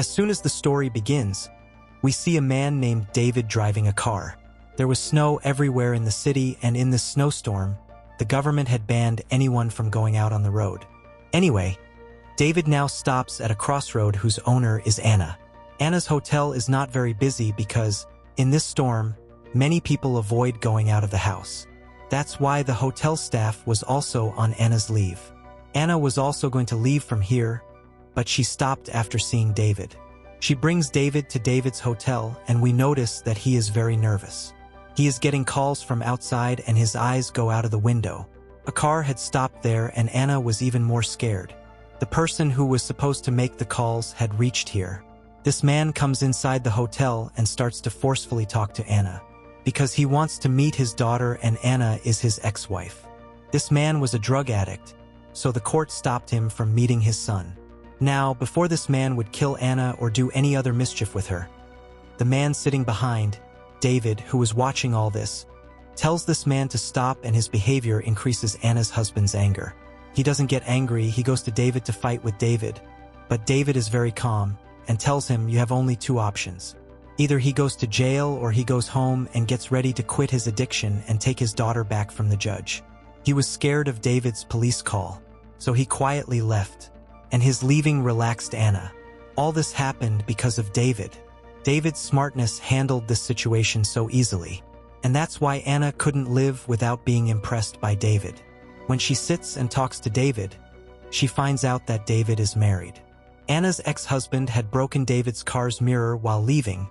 As soon as the story begins, we see a man named David driving a car. There was snow everywhere in the city, and in this snowstorm, the government had banned anyone from going out on the road. Anyway, David now stops at a crossroad whose owner is Anna. Anna's hotel is not very busy because, in this storm, many people avoid going out of the house. That's why the hotel staff was also on Anna's leave. Anna was also going to leave from here, but she stopped after seeing David. She brings David to David's hotel, and we notice that he is very nervous. He is getting calls from outside, and his eyes go out of the window. A car had stopped there, and Anna was even more scared. The person who was supposed to make the calls had reached here. This man comes inside the hotel and starts to forcefully talk to Anna, because he wants to meet his daughter, and Anna is his ex-wife. This man was a drug addict, so the court stopped him from meeting his son. Now, before this man would kill Anna or do any other mischief with her, the man sitting behind, David, who was watching all this, tells this man to stop, and his behavior increases Anna's husband's anger. He doesn't get angry, he goes to David to fight with David, but David is very calm and tells him you have only two options. Either he goes to jail or he goes home and gets ready to quit his addiction and take his daughter back from the judge. He was scared of David's police call, so he quietly left, and his leaving relaxed Anna. All this happened because of David. David's smartness handled this situation so easily, and that's why Anna couldn't live without being impressed by David. When she sits and talks to David, she finds out that David is married. Anna's ex-husband had broken David's car's mirror while leaving,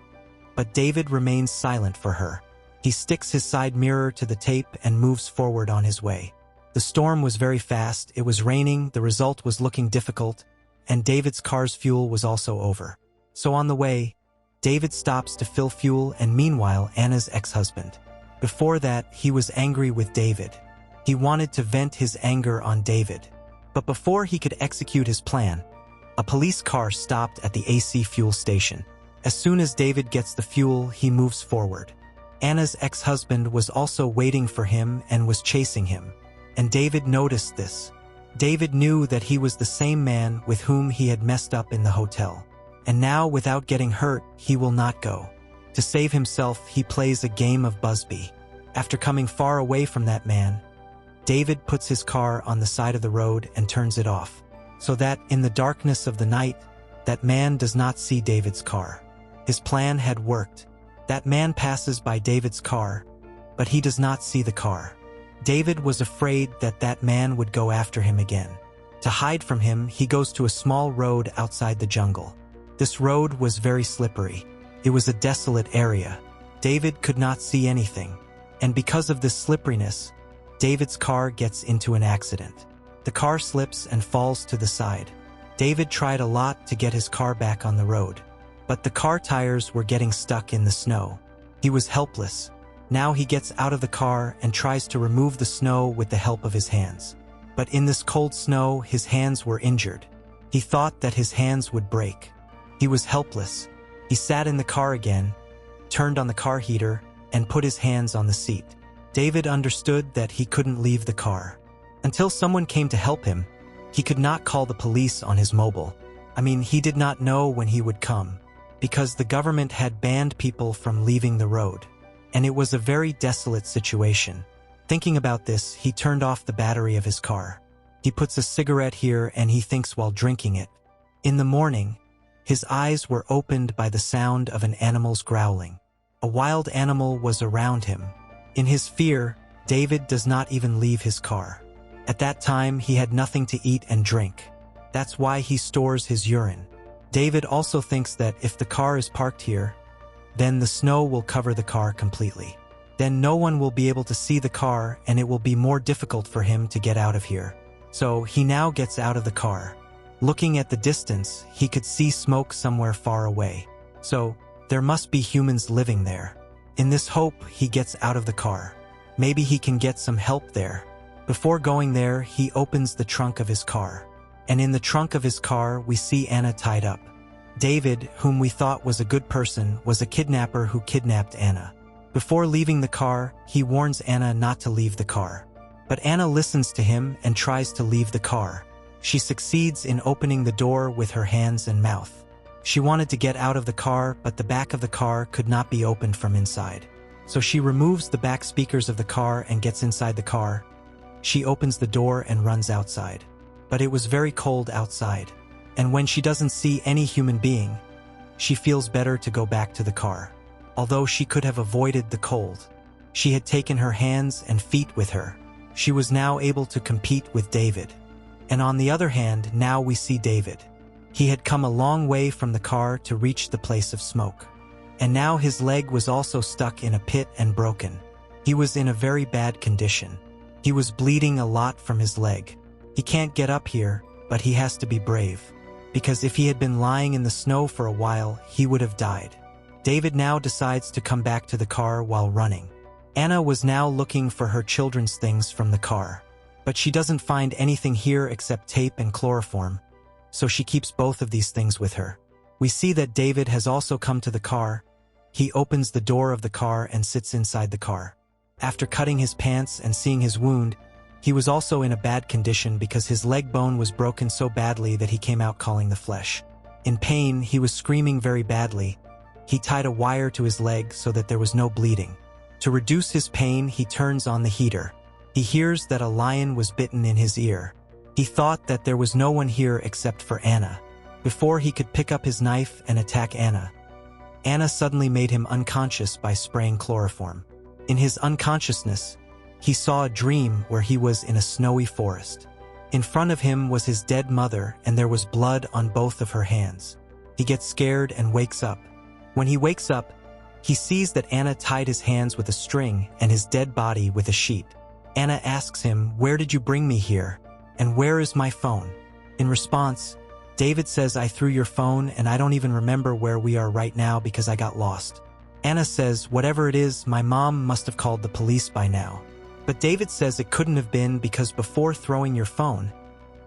but David remains silent for her. He sticks his side mirror to the tape and moves forward on his way. The storm was very fast, it was raining, the result was looking difficult, and David's car's fuel was also over. So on the way, David stops to fill fuel, and meanwhile Anna's ex-husband. Before that, he was angry with David. He wanted to vent his anger on David. But before he could execute his plan, a police car stopped at the AC fuel station. As soon as David gets the fuel, he moves forward. Anna's ex-husband was also waiting for him and was chasing him, and David noticed this. David knew that he was the same man with whom he had messed up in the hotel, and now, without getting hurt, he will not go. To save himself, he plays a game of Busby. After coming far away from that man, David puts his car on the side of the road and turns it off, so that, in the darkness of the night, that man does not see David's car. His plan had worked. That man passes by David's car, but he does not see the car. David was afraid that that man would go after him again. To hide from him, he goes to a small road outside the jungle. This road was very slippery. It was a desolate area. David could not see anything, and because of this slipperiness, David's car gets into an accident. The car slips and falls to the side. David tried a lot to get his car back on the road, but the car tires were getting stuck in the snow. He was helpless. Now he gets out of the car and tries to remove the snow with the help of his hands. But in this cold snow, his hands were injured. He thought that his hands would break. He was helpless. He sat in the car again, turned on the car heater, and put his hands on the seat. David understood that he couldn't leave the car. Until someone came to help him, he could not call the police on his mobile. He did not know when he would come, because the government had banned people from leaving the road, and it was a very desolate situation. Thinking about this, he turned off the battery of his car. He puts a cigarette here and he thinks while drinking it. In the morning, his eyes were opened by the sound of an animal's growling. A wild animal was around him. In his fear, David does not even leave his car. At that time, he had nothing to eat and drink. That's why he stores his urine. David also thinks that if the car is parked here, then the snow will cover the car completely. Then no one will be able to see the car, and it will be more difficult for him to get out of here. So he now gets out of the car. Looking at the distance, he could see smoke somewhere far away. So there must be humans living there. In this hope, he gets out of the car. Maybe he can get some help there. Before going there, he opens the trunk of his car. And in the trunk of his car, we see Anna tied up. David, whom we thought was a good person, was a kidnapper who kidnapped Anna. Before leaving the car, he warns Anna not to leave the car. But Anna listens to him and tries to leave the car. She succeeds in opening the door with her hands and mouth. She wanted to get out of the car, but the back of the car could not be opened from inside. So she removes the back speakers of the car and gets inside the car. She opens the door and runs outside. But it was very cold outside. And when she doesn't see any human being, she feels better to go back to the car. Although she could have avoided the cold, she had taken her hands and feet with her. She was now able to compete with David. And on the other hand, now we see David. He had come a long way from the car to reach the place of smoke. And now his leg was also stuck in a pit and broken. He was in a very bad condition. He was bleeding a lot from his leg. He can't get up here, but he has to be brave. Because if he had been lying in the snow for a while, he would have died. David now decides to come back to the car while running. Anna was now looking for her children's things from the car. But she doesn't find anything here except tape and chloroform. So she keeps both of these things with her. We see that David has also come to the car. He opens the door of the car and sits inside the car. After cutting his pants and seeing his wound, he was also in a bad condition because his leg bone was broken so badly that he came out calling the flesh. In pain, he was screaming very badly. He tied a wire to his leg so that there was no bleeding. To reduce his pain, he turns on the heater. He hears that a lion was bitten in his ear. He thought that there was no one here except for Anna. Before he could pick up his knife and attack Anna, Anna suddenly made him unconscious by spraying chloroform. In his unconsciousness, he saw a dream where he was in a snowy forest. In front of him was his dead mother, and there was blood on both of her hands. He gets scared and wakes up. When he wakes up, he sees that Anna tied his hands with a string and his dead body with a sheet. Anna asks him, "Where did you bring me here? And where is my phone?" In response, David says, "I threw your phone and I don't even remember where we are right now because I got lost." Anna says, "Whatever it is, my mom must have called the police by now." But David says it couldn't have been because before throwing your phone,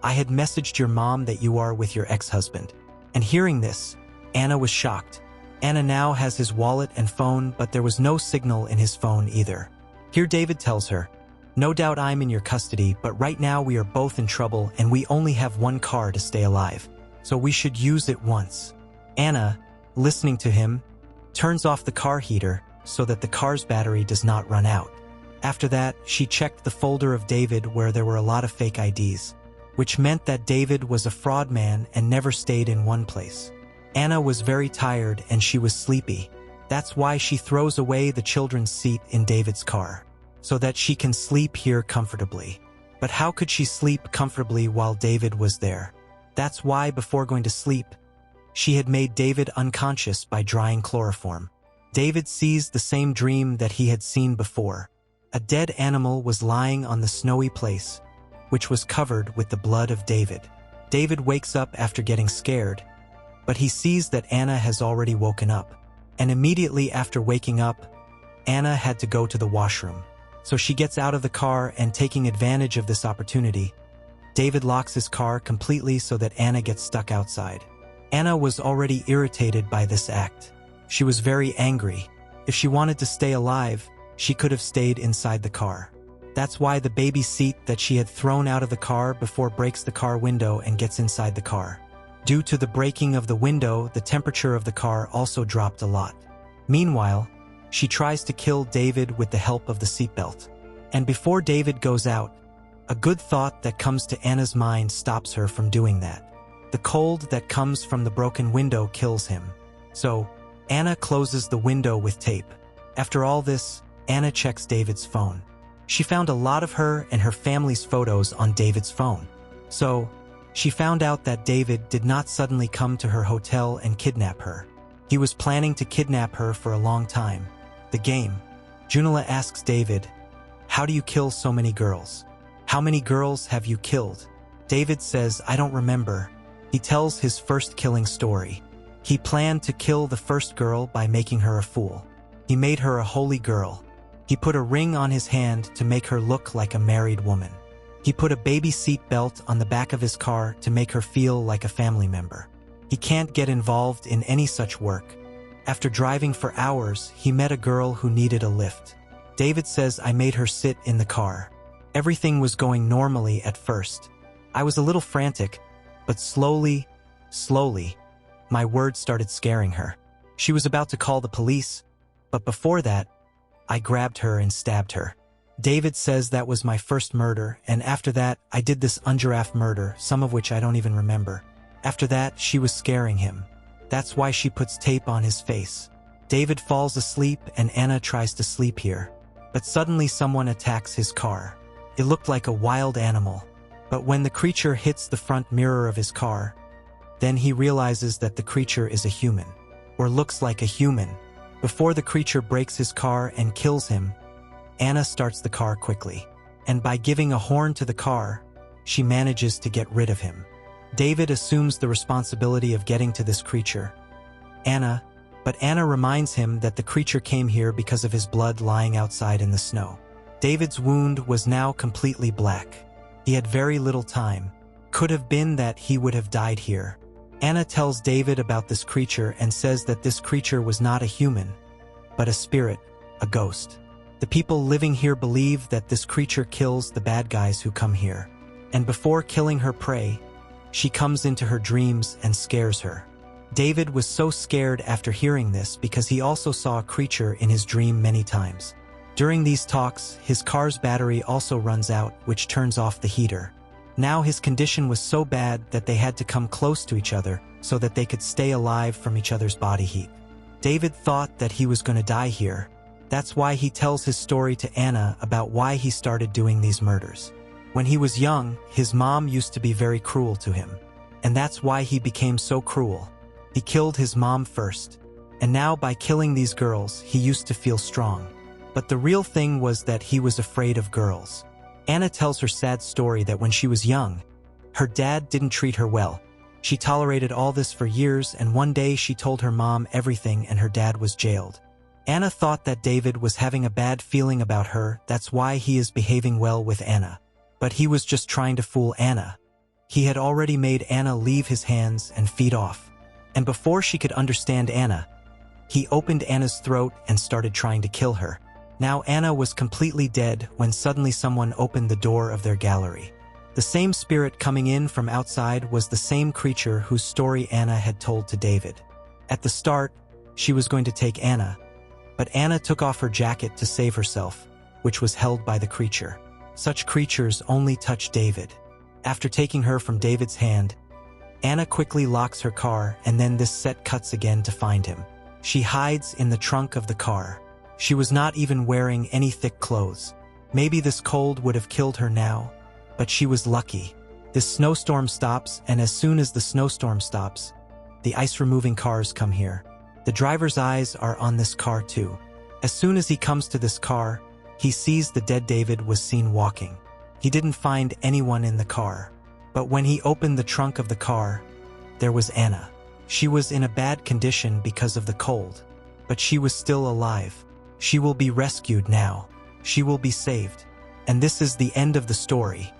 I had messaged your mom that you are with your ex-husband. And hearing this, Anna was shocked. Anna now has his wallet and phone, but there was no signal in his phone either. Here David tells her, "No doubt I'm in your custody, but right now we are both in trouble and we only have one car to stay alive. So we should use it once." Anna, listening to him, turns off the car heater so that the car's battery does not run out. After that, she checked the folder of David where there were a lot of fake IDs, which meant that David was a fraud man and never stayed in one place. Anna was very tired and she was sleepy. That's why she throws away the children's seat in David's car, so that she can sleep here comfortably. But how could she sleep comfortably while David was there? That's why before going to sleep, she had made David unconscious by drying chloroform. David sees the same dream that he had seen before. A dead animal was lying on the snowy place, which was covered with the blood of David. David wakes up after getting scared, but he sees that Anna has already woken up. And immediately after waking up, Anna had to go to the washroom. So she gets out of the car and taking advantage of this opportunity, David locks his car completely so that Anna gets stuck outside. Anna was already irritated by this act. She was very angry. If she wanted to stay alive, she could have stayed inside the car. That's why the baby seat that she had thrown out of the car before breaks the car window and gets inside the car. Due to the breaking of the window, the temperature of the car also dropped a lot. Meanwhile, she tries to kill David with the help of the seatbelt. And before David goes out, a good thought that comes to Anna's mind stops her from doing that. The cold that comes from the broken window kills him. So, Anna closes the window with tape. After all this, Anna checks David's phone. She found a lot of her and her family's photos on David's phone. So, she found out that David did not suddenly come to her hotel and kidnap her. He was planning to kidnap her for a long time. The game. Junilla asks David, "How do you kill so many girls? How many girls have you killed?" David says, "I don't remember." He tells his first killing story. He planned to kill the first girl by making her a fool. He made her a holy girl. He put a ring on his hand to make her look like a married woman. He put a baby seat belt on the back of his car to make her feel like a family member. He can't get involved in any such work. After driving for hours, he met a girl who needed a lift. David says, "I made her sit in the car." Everything was going normally at first. I was a little frantic, but slowly, My words started scaring her. She was about to call the police, but before that, I grabbed her and stabbed her. David says that was my first murder, and after that, I did this Unraveling murder, some of which I don't even remember. After that, she was scaring him. That's why she puts tape on his face. David falls asleep and Anna tries to sleep here. But suddenly someone attacks his car. It looked like a wild animal. But when the creature hits the front mirror of his car, then he realizes that the creature is a human, or looks like a human. Before the creature breaks his car and kills him, Anna starts the car quickly. And by giving a horn to the car, she manages to get rid of him. David assumes the responsibility of getting to this creature, but Anna reminds him that the creature came here because of his blood lying outside in the snow. David's wound was now completely black. He had very little time. Could have been that he would have died here. Anna tells David about this creature and says that this creature was not a human, but a spirit, a ghost. The people living here believe that this creature kills the bad guys who come here. And before killing her prey, she comes into her dreams and scares her. David was so scared after hearing this because he also saw a creature in his dream many times. During these talks, his car's battery also runs out, which turns off the heater. Now his condition was so bad that they had to come close to each other so that they could stay alive from each other's body heat. David thought that he was going to die here. That's why he tells his story to Anna about why he started doing these murders. When he was young, his mom used to be very cruel to him. And that's why he became so cruel. He killed his mom first. And now by killing these girls, he used to feel strong. But the real thing was that he was afraid of girls. Anna tells her sad story that when she was young, her dad didn't treat her well. She tolerated all this for years, and one day she told her mom everything and her dad was jailed. Anna thought that David was having a bad feeling about her, that's why he is behaving well with Anna. But he was just trying to fool Anna. He had already made Anna leave his hands and feed off. And before she could understand Anna, he opened Anna's throat and started trying to kill her. Now Anna was completely dead when suddenly someone opened the door of their gallery. The same spirit coming in from outside was the same creature whose story Anna had told to David. At the start, she was going to take Anna, but Anna took off her jacket to save herself, which was held by the creature. Such creatures only touch David. After taking her from David's hand, Anna quickly locks her car, and then this set cuts again to find him. She hides in the trunk of the car. She was not even wearing any thick clothes. Maybe this cold would have killed her now, but she was lucky. This snowstorm stops, and as soon as the snowstorm stops, the ice-removing cars come here. The driver's eyes are on this car too. As soon as he comes to this car, he sees the dead David was seen walking. He didn't find anyone in the car. But when he opened the trunk of the car, there was Anna. She was in a bad condition because of the cold, but she was still alive. She will be rescued now. She will be saved. And this is the end of the story.